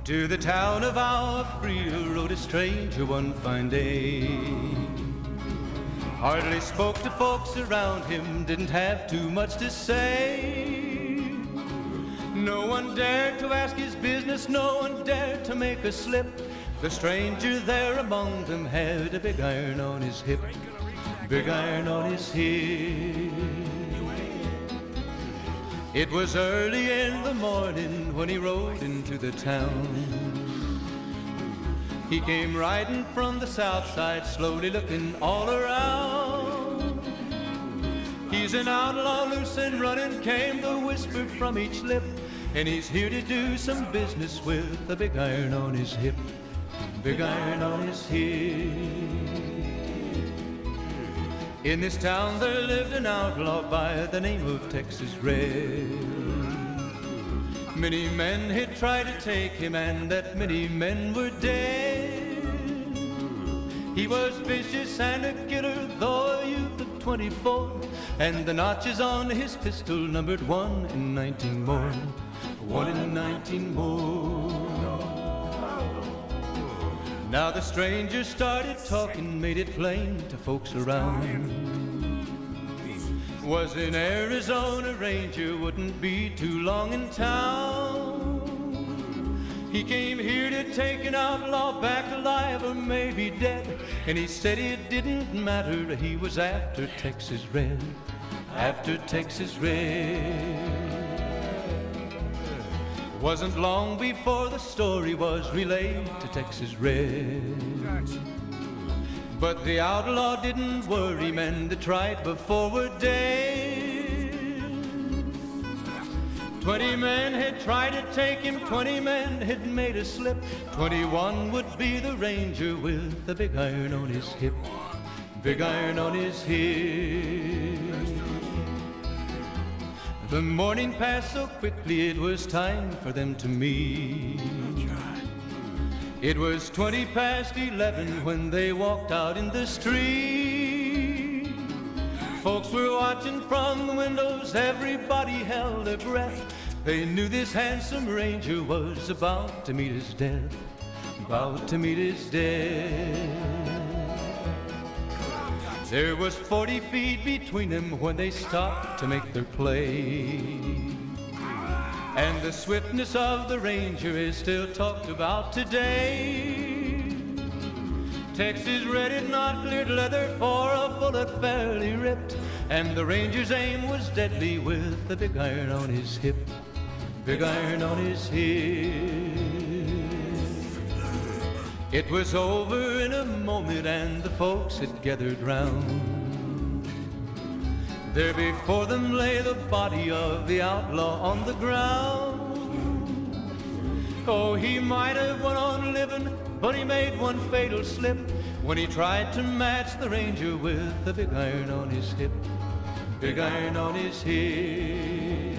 To the town of our Freel rode a stranger one fine day. Hardly spoke to folks around him, didn't have too much to say. No one dared to ask his business, no one dared to make a slip. The stranger there among them had a big iron on his hip, big iron on his hip. It was early in the morning when he rode into the town. He came riding from the south side, slowly looking all around. He's an outlaw, loose and running, came the whisper from each lip, and he's here to do some business with a big iron on his hip, big iron on his hip. In this town there lived an outlaw by the name of Texas Red. Many men had tried to take him, and that many men were dead. He was vicious and a killer, though a youth of 24, and the notches on his pistol numbered 1 in 19 more, 1 in 19 more. Now the stranger started talking, made it plain to folks around. Was an Arizona ranger, wouldn't be too long in town. He came here to take an outlaw back alive or maybe dead, and he said it didn't matter, he was after Texas Red, after Texas Red. Wasn't long before the story was relayed to Texas Red. But the outlaw didn't worry men that tried before were dead. 20 men had tried to take him, 20 men had made a slip. 21 would be the ranger with the big iron on his hip, big iron on his hip. The morning passed so quickly, it was time for them to meet. It was 20 past 11 when they walked out in the street. Folks were watching from the windows, everybody held their breath. They knew this handsome ranger was about to meet his death, about to meet his death. There was 40 feet between them when they stopped to make their play. And the swiftness of the ranger is still talked about today. Texas Red had not cleared leather for a bullet fairly ripped, and the ranger's aim was deadly with the big iron on his hip, big iron on his hip. It was over in a moment and the folks had gathered round. There before them lay the body of the outlaw on the ground. Oh, he might have went on living, but he made one fatal slip when he tried to match the ranger with the big iron on his hip, big iron on his hip.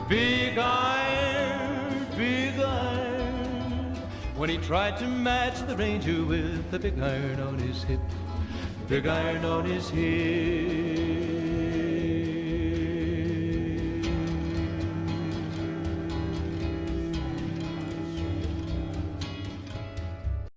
Big iron, big iron, when he tried to match the ranger with the big iron on his hip, big iron on his hip.